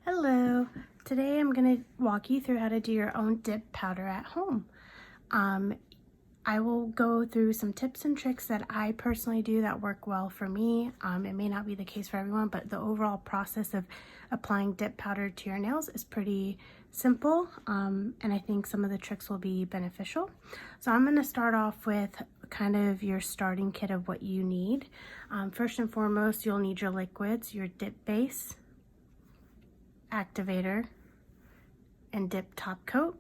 Hello, today I'm going to walk you through how to do your own dip powder at home. I will go through some tips and tricks that I personally do that work well for me. It may not be the case for everyone, but the overall process of applying dip powder to your nails is pretty simple, and I think some of the tricks will be beneficial. So I'm going to start off with kind of your starting kit of what you need. First and foremost, you'll need your liquids, your dip base, activator, and dip top coat.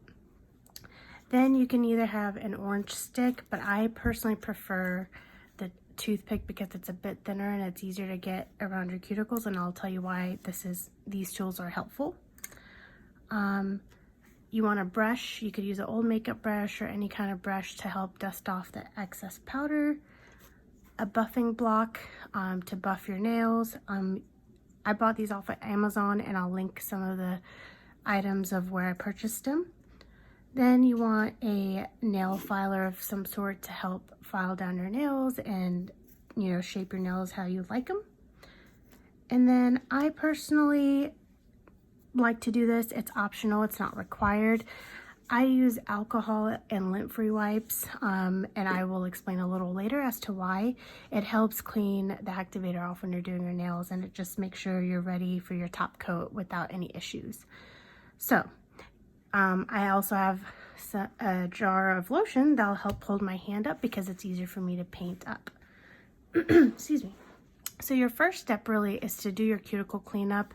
Then you can either have an orange stick, but I personally prefer the toothpick because it's a bit thinner and it's easier to get around your cuticles, and I'll tell you why these tools are helpful. You want a brush. You could use an old makeup brush or any kind of brush to help dust off the excess powder. A buffing block to buff your nails. I bought these off of Amazon, and I'll link some of the items of where I purchased them. Then you want a nail filer of some sort to help file down your nails and, shape your nails how you like them. And then I personally like to do this. It's optional, it's not required. I use alcohol and lint-free wipes, and I will explain a little later as to why. It helps clean the activator off when you're doing your nails, and it just makes sure you're ready for your top coat without any issues. So, I also have a jar of lotion that'll help hold my hand up because it's easier for me to paint up. Excuse me. So your first step really is to do your cuticle cleanup.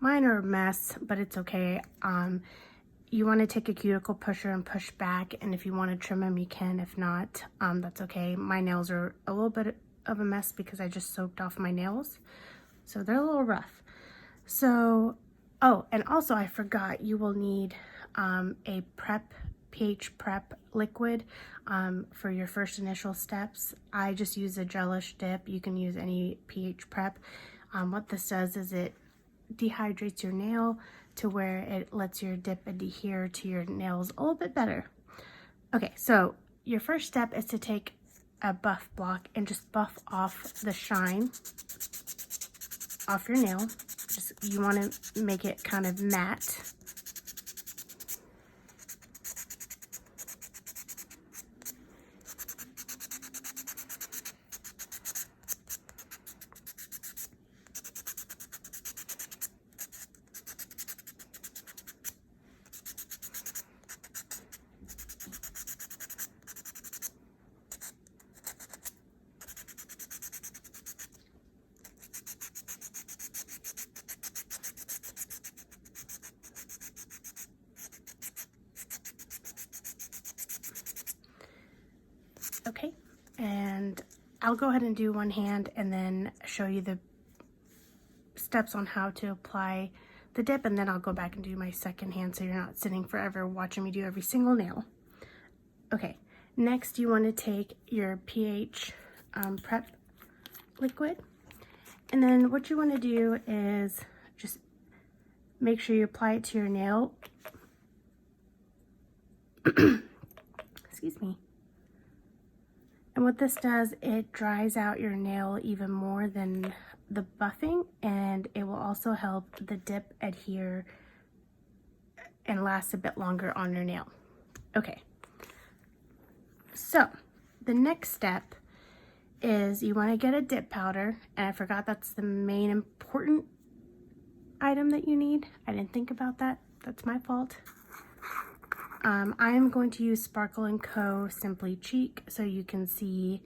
Mine are a mess, but it's okay. You want to take a cuticle pusher and push back, and if you want to trim them, you can. If not, that's okay. My nails are a little bit of a mess because I just soaked off my nails, so they're a little rough. So, oh, and also I forgot, you will need a pH prep liquid for your first initial steps. I just use a Gelish Dip. You can use any pH prep. What this does is it dehydrates your nail to where it lets your dip adhere to your nails a little bit better. Okay, so your first step is to take a buff block and just buff off the shine off your nail. You want to make it kind of matte. Okay, and I'll go ahead and do one hand and then show you the steps on how to apply the dip, and then I'll go back and do my second hand so you're not sitting forever watching me do every single nail. Okay, next you want to take your pH prep liquid, and then what you want to do is just make sure you apply it to your nail. Excuse me. And what this does, it dries out your nail even more than the buffing, and it will also help the dip adhere and last a bit longer on your nail. Okay, so the next step is you want to get a dip powder, and I forgot that's the main important item that you need. I didn't think about that. That's my fault. I am going to use Sparkle & Co. Simply Cheek so you can see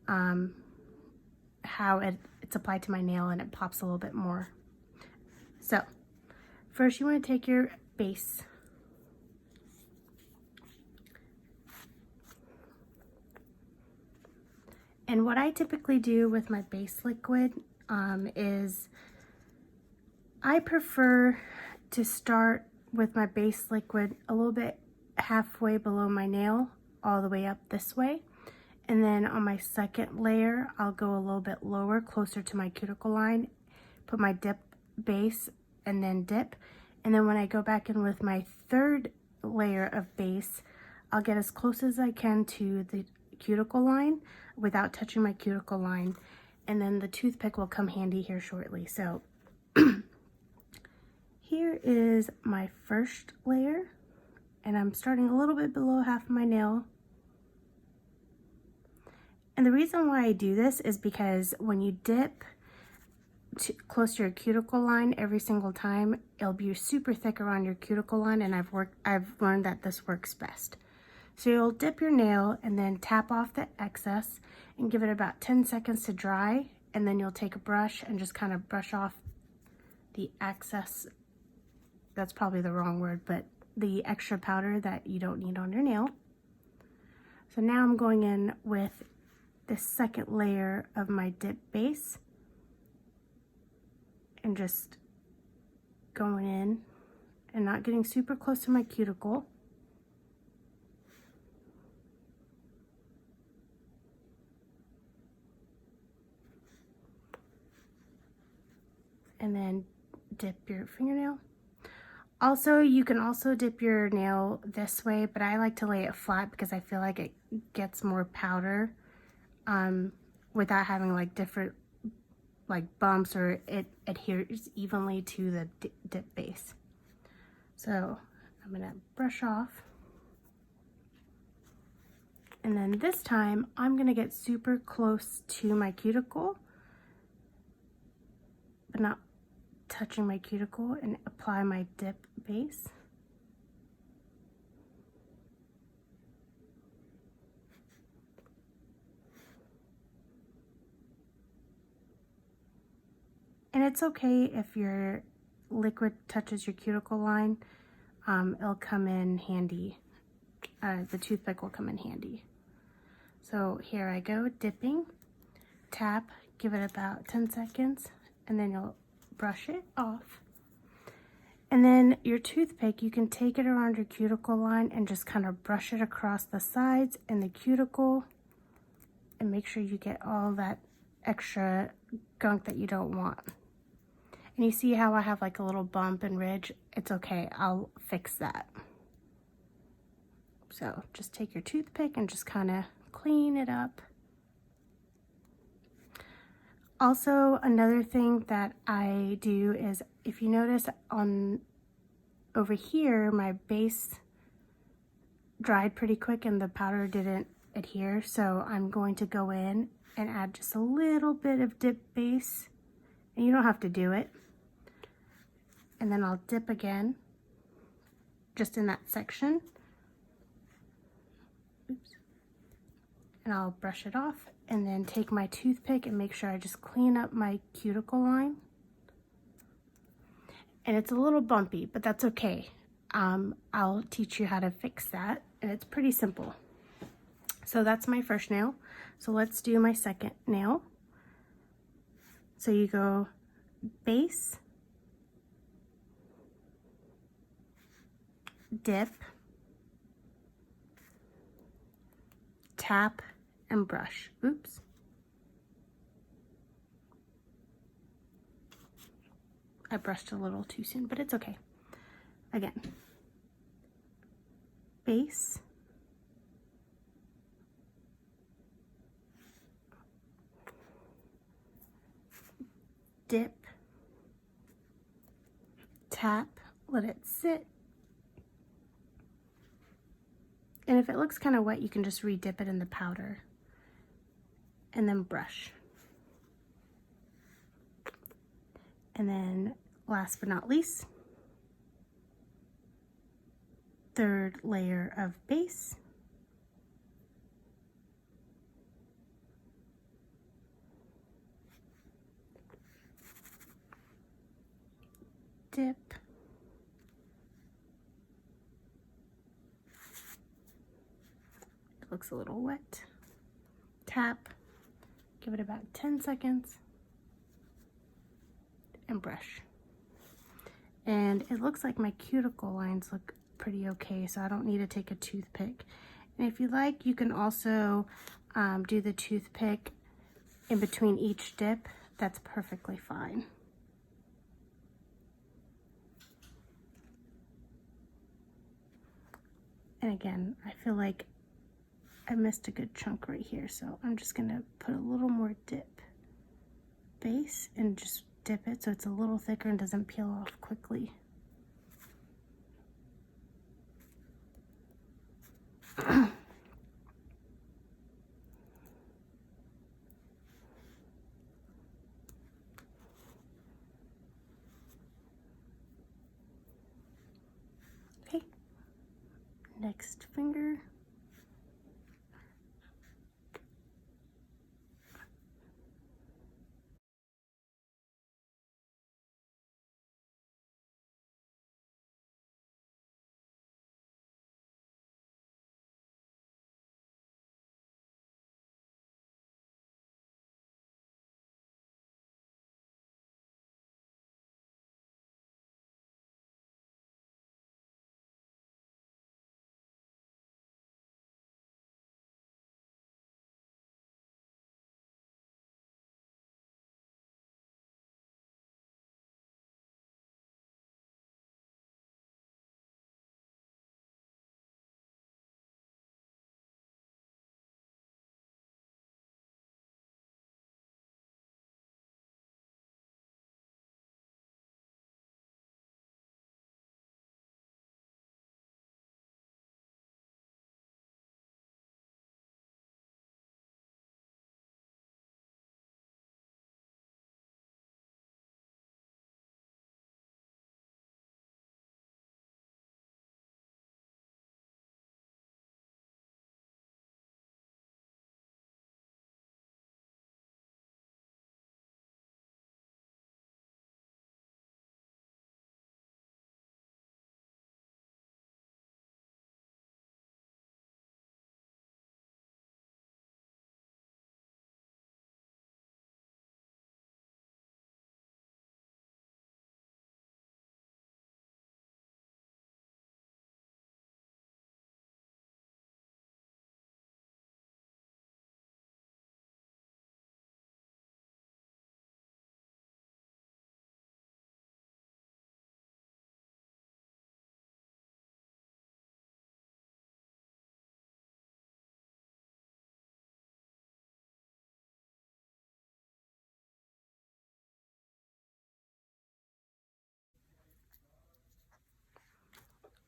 how it's applied to my nail and it pops a little bit more. So, first you want to take your base. And what I typically do with my base liquid is I prefer to start with my base liquid a little bit halfway below my nail, all the way up this way. And then on my second layer, I'll go a little bit lower, closer to my cuticle line, put my dip base, and then dip. And then when I go back in with my third layer of base, I'll get as close as I can to the cuticle line without touching my cuticle line. And then the toothpick will come handy here shortly. So here is my first layer, and I'm starting a little bit below half of my nail. And the reason why I do this is because when you dip close to your cuticle line every single time, it'll be super thick around your cuticle line, and I've learned that this works best. So you'll dip your nail and then tap off the excess and give it about 10 seconds to dry, and then you'll take a brush and just kind of brush off the excess, that's probably the wrong word, but the extra powder that you don't need on your nail. So now I'm going in with the second layer of my dip base and just going in and not getting super close to my cuticle. And then dip your fingernail. Also, you can also dip your nail this way, but I like to lay it flat because I feel like it gets more powder without having like different like bumps, or it adheres evenly to the dip base. So I'm gonna brush off, and then this time I'm gonna get super close to my cuticle but not touching my cuticle, and apply my dip base. And it's okay if your liquid touches your cuticle line, it'll come in handy. The toothpick will come in handy. So here I go, dipping, tap, give it about 10 seconds, and then you'll brush it off. And then your toothpick, you can take it around your cuticle line and just kind of brush it across the sides and the cuticle, and make sure you get all that extra gunk that you don't want. And you see how I have like a little bump and ridge? It's okay, I'll fix that. So just take your toothpick and just kind of clean it up. Also, another thing that I do is, if you notice on over here, my base dried pretty quick and the powder didn't adhere. So I'm going to go in and add just a little bit of dip base, and you don't have to do it. And then I'll dip again, just in that section. Oops. And I'll brush it off, and then take my toothpick and make sure I just clean up my cuticle line. And it's a little bumpy, but that's okay. I'll teach you how to fix that, and it's pretty simple. So that's my first nail. So let's do my second nail. So you go base, dip, tap, and brush. Oops. I brushed a little too soon, but it's okay. Again. Base, dip, tap, let it sit. And if it looks kind of wet, you can just re-dip it in the powder. And then brush. And then last but not least, third layer of base. Dip. It looks a little wet. Tap. Give it about 10 seconds. And brush. And it looks like my cuticle lines look pretty okay, so I don't need to take a toothpick. And if you like, you can also do the toothpick in between each dip. That's perfectly fine. And again, I feel like I missed a good chunk right here, so I'm just gonna put a little more dip base and just dip it so it's a little thicker and doesn't peel off quickly. Okay, next finger.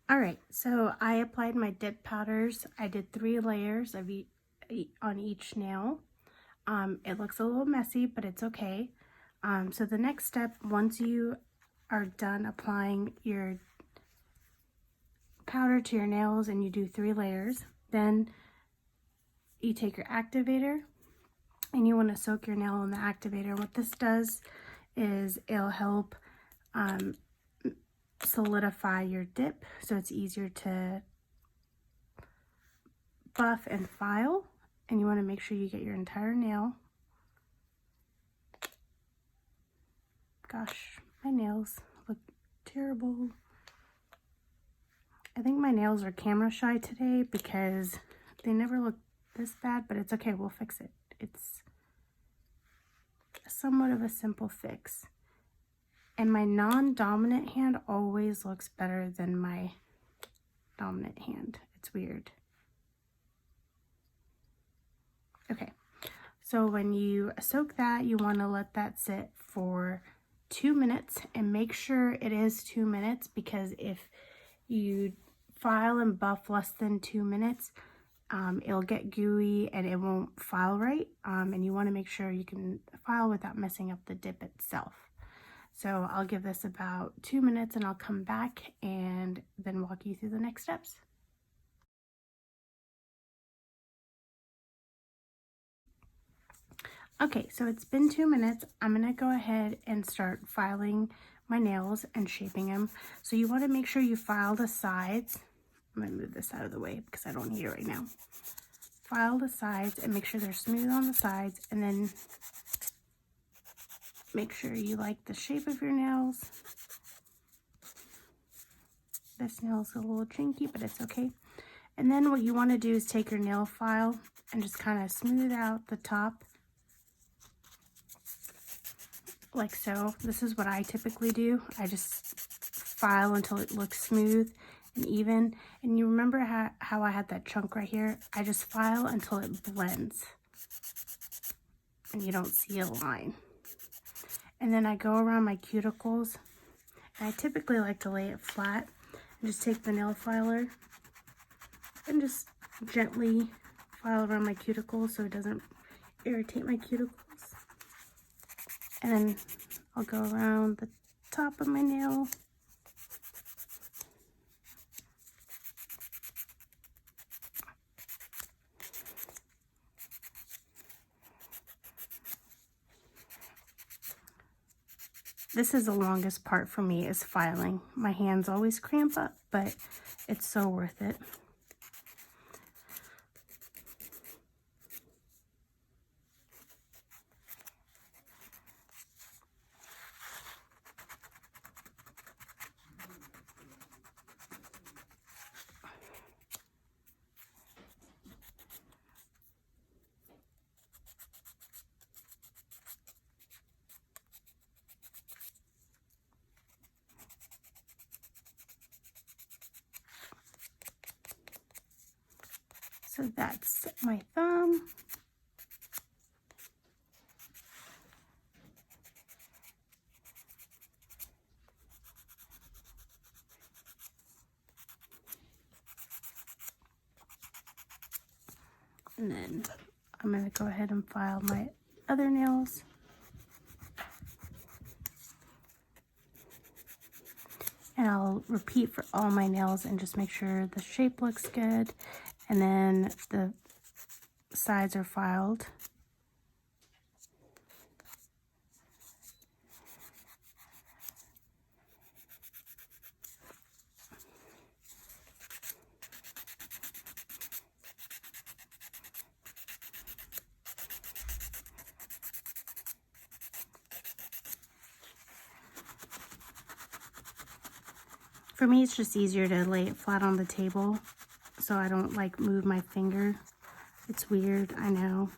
All right, so I applied my dip powders. I did 3 layers of on each nail. It looks a little messy, but it's okay. So the next step, once you are done applying your powder to your nails and you do 3 layers, then you take your activator and you want to soak your nail in the activator. What this does is it'll help solidify your dip so it's easier to buff and file, and you want to make sure you get your entire nail. Gosh, my nails look terrible. I think my nails are camera shy today because they never look this bad, but it's okay, we'll fix it. It's somewhat of a simple fix. And my non-dominant hand always looks better than my dominant hand. It's weird. Okay, so when you soak that, you want to let that sit for 2 minutes, and make sure it is 2 minutes, because if you file and buff less than 2 minutes, it'll get gooey and it won't file right, and you want to make sure you can file without messing up the dip itself. So I'll give this about 2 minutes and I'll come back and then walk you through the next steps. Okay, so it's been 2 minutes. I'm gonna go ahead and start filing my nails and shaping them. So you want to make sure you file the sides. I'm gonna move this out of the way because I don't need it right now. File the sides and make sure they're smooth on the sides, and then make sure you like the shape of your nails. This nail's a little chinky, but it's okay. And then what you want to do is take your nail file and just kind of smooth out the top like so. This is what I typically do. I just file until it looks smooth and even. And you remember how I had that chunk right here? I just file until it blends and you don't see a line. And then I go around my cuticles, and I typically like to lay it flat and just take the nail filer and just gently file around my cuticles so it doesn't irritate my cuticles. And then I'll go around the top of my nail. This is the longest part for me, is filing. My hands always cramp up, but it's so worth it. So that's my thumb. And then I'm going to go ahead and file my other nails. And I'll repeat for all my nails and just make sure the shape looks good. And then the sides are filed. For me, it's just easier to lay it flat on the table so I don't like move my finger. It's weird, I know.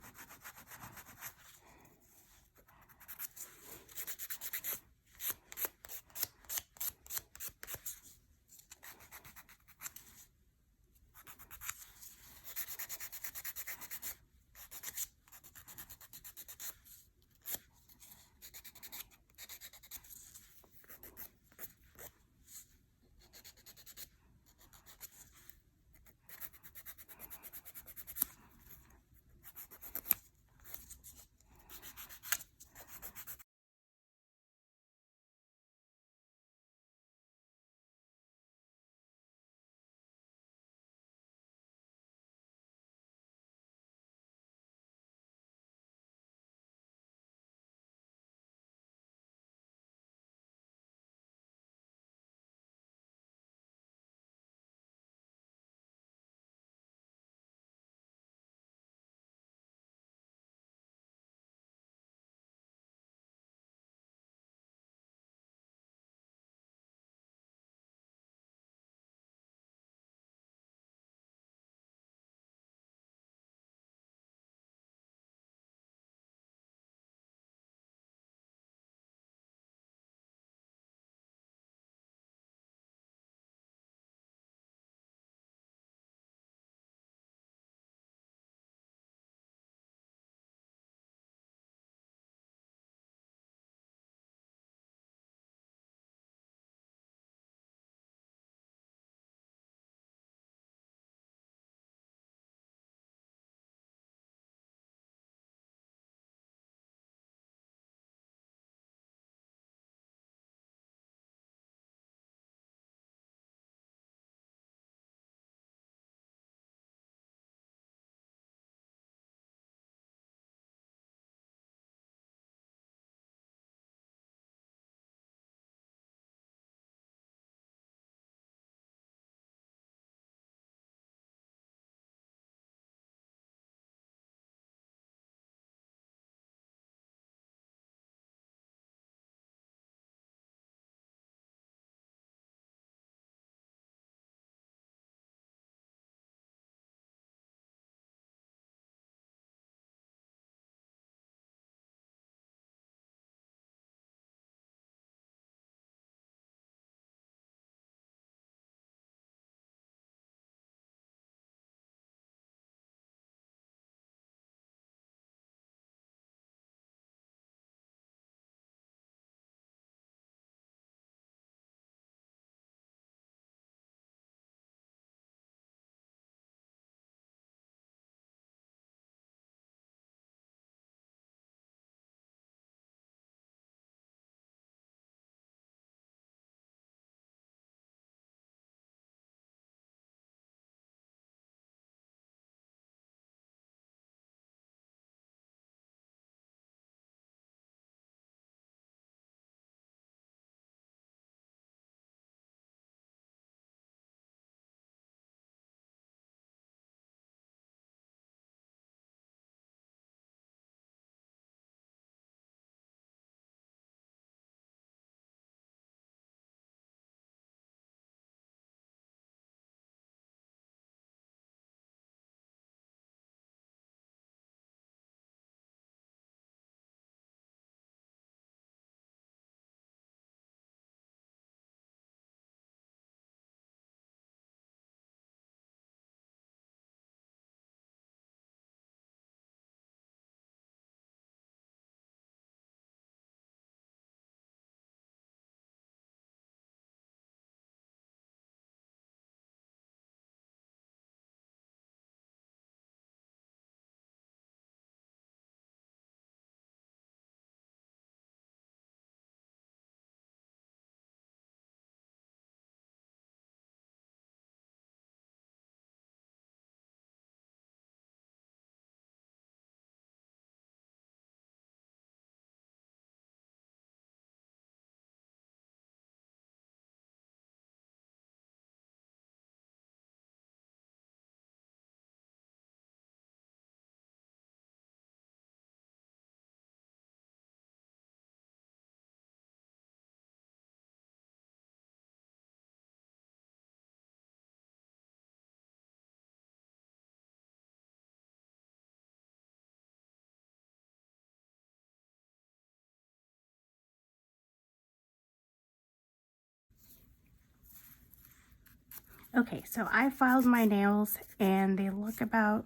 Okay, so I filed my nails and they look about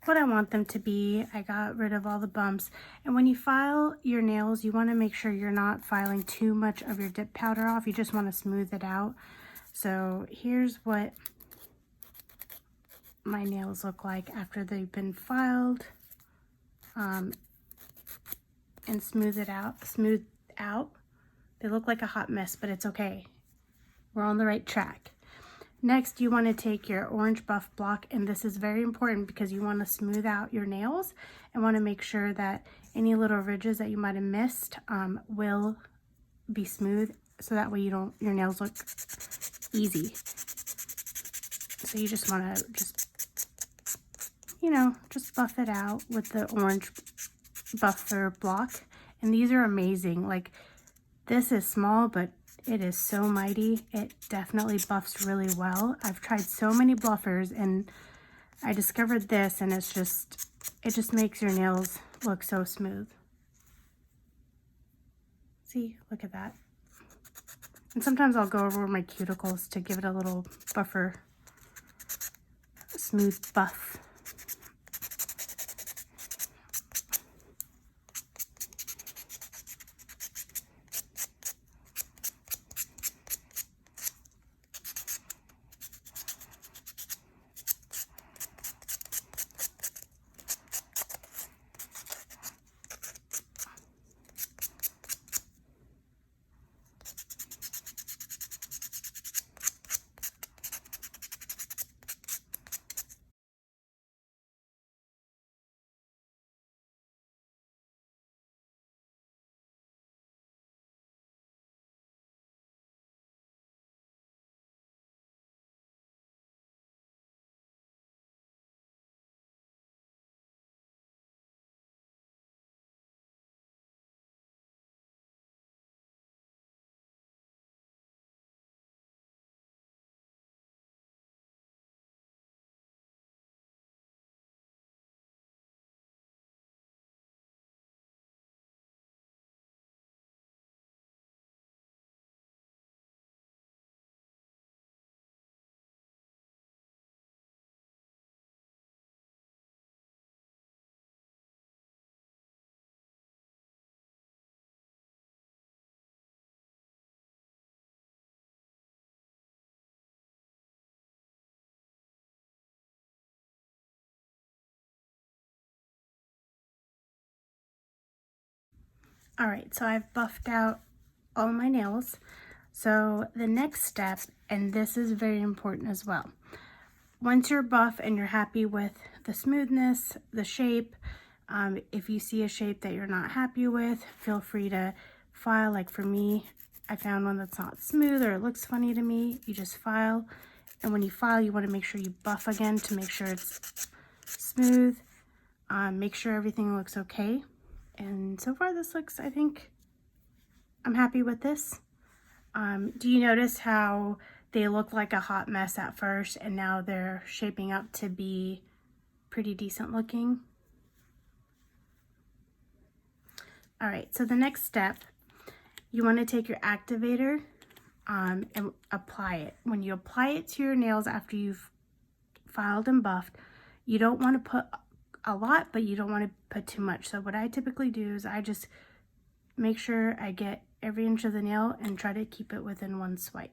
what I want them to be. I got rid of all the bumps. And when you file your nails, you want to make sure you're not filing too much of your dip powder off. You just want to smooth it out. So here's what my nails look like after they've been filed and smoothed out. They look like a hot mess, but it's okay. We're on the right track. Next, you want to take your orange buff block, and this is very important because you want to smooth out your nails and want to make sure that any little ridges that you might have missed will be smooth, so that way your nails look easy. So you just want to just buff it out with the orange buffer block. And these are amazing. Like, this is small, but it is so mighty. It definitely buffs really well. I've tried so many buffers and I discovered this, and it just makes your nails look so smooth. See, look at that. And sometimes I'll go over my cuticles to give it a little buffer, smooth buff. All right, so I've buffed out all my nails. So the next step, and this is very important as well, once you're buff and you're happy with the smoothness, the shape, if you see a shape that you're not happy with, feel free to file. Like for me, I found one that's not smooth or it looks funny to me. You just file. And when you file, you want to make sure you buff again to make sure it's smooth. Make sure everything looks okay. And so far this looks, I think, I'm happy with this. Do you notice how they look like a hot mess at first and now they're shaping up to be pretty decent looking? All right, so the next step, you want to take your activator and apply it. When you apply it to your nails after you've filed and buffed, you don't want to put a lot, but you don't want to put too much. So what I typically do is I just make sure I get every inch of the nail and try to keep it within one swipe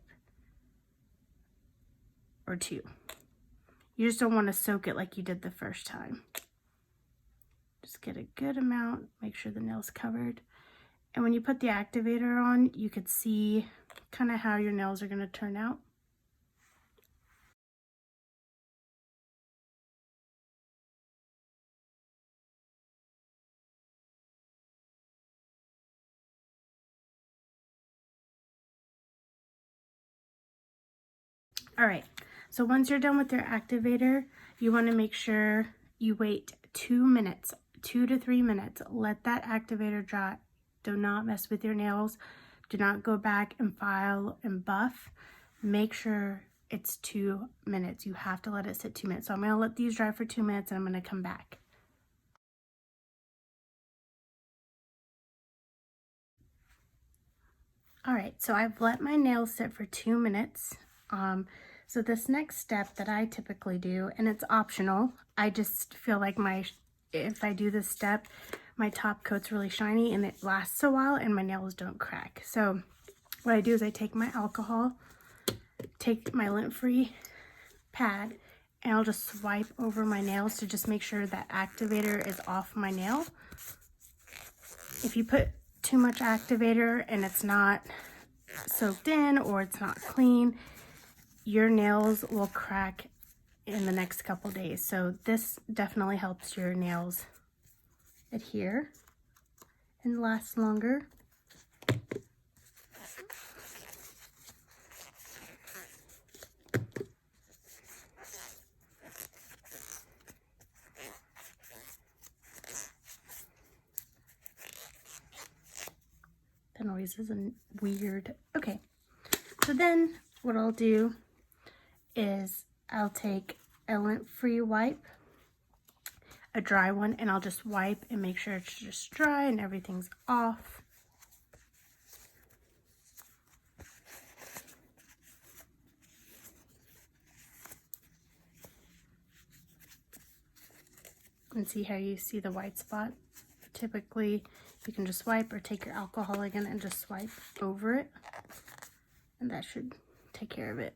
or two. You just don't want to soak it like you did the first time. Just get a good amount, make sure the nail's covered. And when you put the activator on, you could see kind of how your nails are going to turn out. All right, so once you're done with your activator, you want to make sure you wait 2 minutes, 2 to 3 minutes. Let that activator dry. Do not mess with your nails. Do not go back and file and buff. Make sure it's 2 minutes. You have to let it sit 2 minutes. So I'm going to let these dry for 2 minutes and I'm going to come back. All right, so I've let my nails sit for 2 minutes. So this next step that I typically do, and it's optional, I just feel like if I do this step, my top coat's really shiny and it lasts a while and my nails don't crack. So what I do is I take my alcohol, take my lint-free pad, and I'll just swipe over my nails to just make sure that activator is off my nail. If you put too much activator and it's not soaked in or it's not clean, your nails will crack in the next couple days. So this definitely helps your nails adhere and last longer. The noise isn't weird. Okay, so then what I'll do is I'll take a lint-free wipe, a dry one, and I'll just wipe and make sure it's just dry and everything's off. And see how you see the white spot? Typically, you can just wipe or take your alcohol again and just swipe over it, and that should take care of it.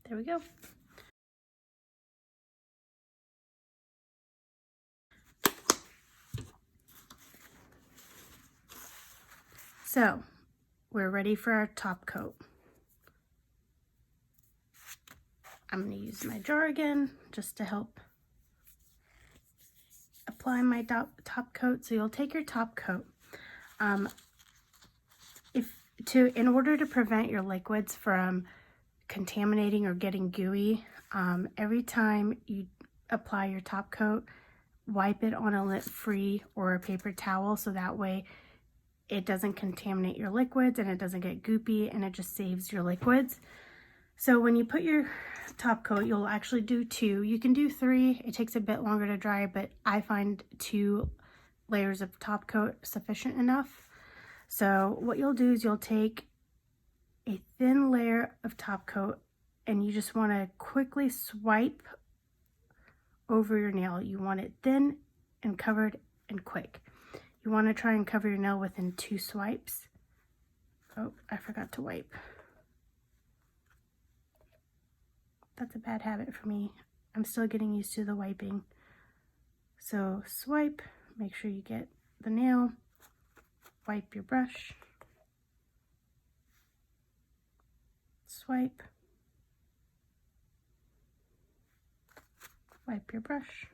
There we go. So, we're ready for our top coat. I'm going to use my jar again just to help apply my top coat. So you'll take your top coat. In order to prevent your liquids from contaminating or getting gooey, every time you apply your top coat, wipe it on a lint-free or a paper towel so that way it doesn't contaminate your liquids and it doesn't get goopy and it just saves your liquids. So when you put your top coat, you'll actually do 2. You can do 3. It takes a bit longer to dry, but I find 2 layers of top coat sufficient enough. So what you'll do is you'll take a thin layer of top coat and you just want to quickly swipe over your nail. You want it thin and covered and quick. You want to try and cover your nail within 2 swipes. Oh, I forgot to wipe. That's a bad habit for me. I'm still getting used to the wiping. So swipe, make sure you get the nail, wipe your brush, swipe, wipe your brush.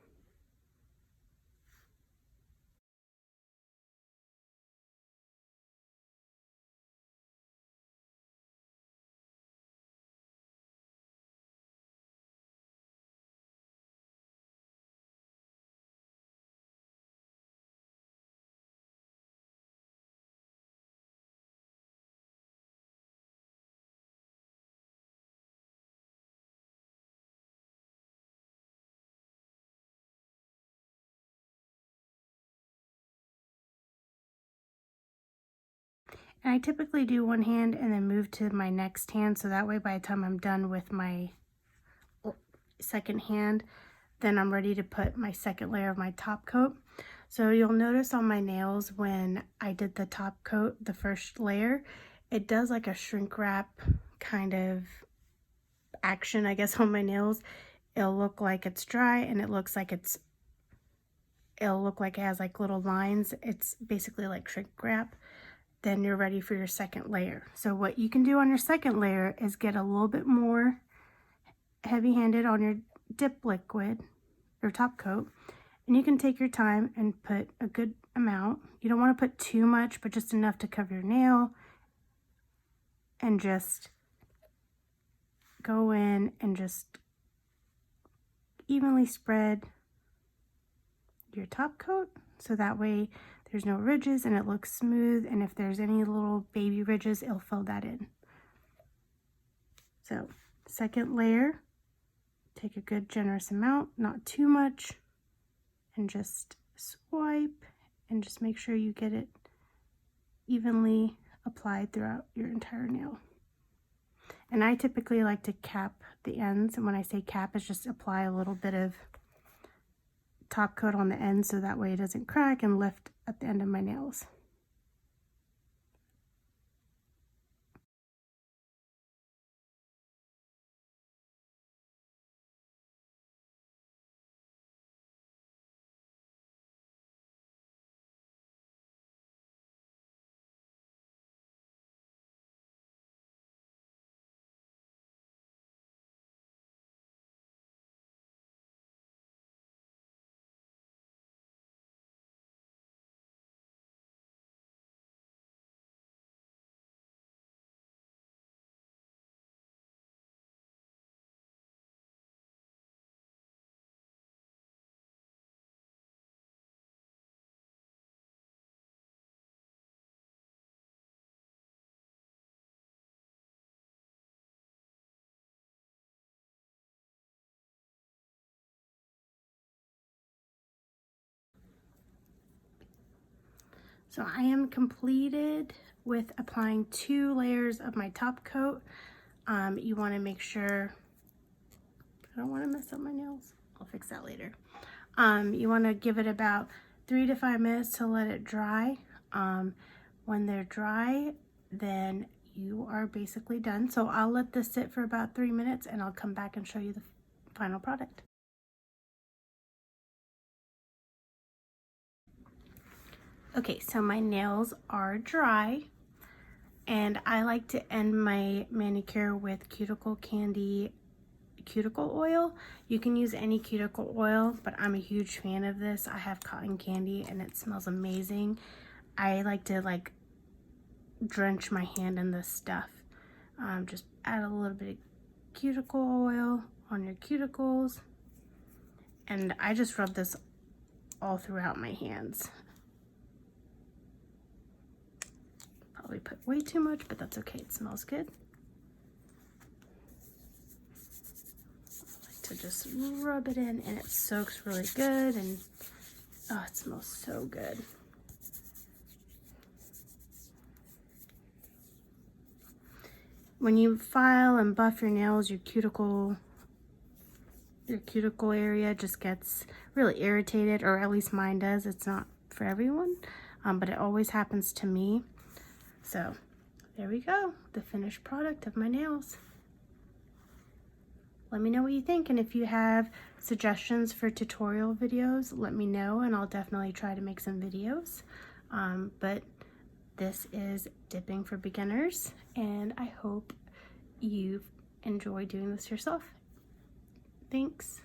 And I typically do one hand and then move to my next hand, so that way by the time I'm done with my second hand, then I'm ready to put my second layer of my top coat. So you'll notice on my nails when I did the top coat, the first layer, it does like a shrink wrap kind of action, I guess, on my nails. It'll look like it's dry and it'll look like it has like little lines. It's basically like shrink wrap. Then you're ready for your second layer. So what you can do on your second layer is get a little bit more heavy-handed on your dip liquid, your top coat, and you can take your time and put a good amount. You don't want to put too much, but just enough to cover your nail, and just go in and just evenly spread your top coat so that way there's no ridges and it looks smooth, and if there's any little baby ridges, it'll fill that in. So second layer, take a good generous amount, not too much, and just swipe and just make sure you get it evenly applied throughout your entire nail. And I typically like to cap the ends, and when I say cap, it's just apply a little bit of top coat on the end so that way it doesn't crack and lift at the end of my nails. So I am completed with applying 2 layers of my top coat. You want to make sure, I don't want to mess up my nails. I'll fix that later. You want to give it about 3 to 5 minutes to let it dry. When they're dry, then you are basically done. So I'll let this sit for about 3 minutes and I'll come back and show you the final product. Okay, so my nails are dry, and I like to end my manicure with Candi Cuticle Oil. You can use any cuticle oil, but I'm a huge fan of this. I have cotton candy and it smells amazing. I like to drench my hand in this stuff. Just add a little bit of cuticle oil on your cuticles, and I just rub this all throughout my hands. Probably put way too much, but that's okay, it smells good. I like to just rub it in, and it soaks really good, and oh, it smells so good. When you file and buff your nails, your cuticle area just gets really irritated, or at least mine does. It's not for everyone, but it always happens to me. So there we go, the finished product of my nails. Let me know what you think, and if you have suggestions for tutorial videos, let me know, and I'll definitely try to make some videos. But this is dipping for beginners, and I hope you enjoy doing this yourself. Thanks.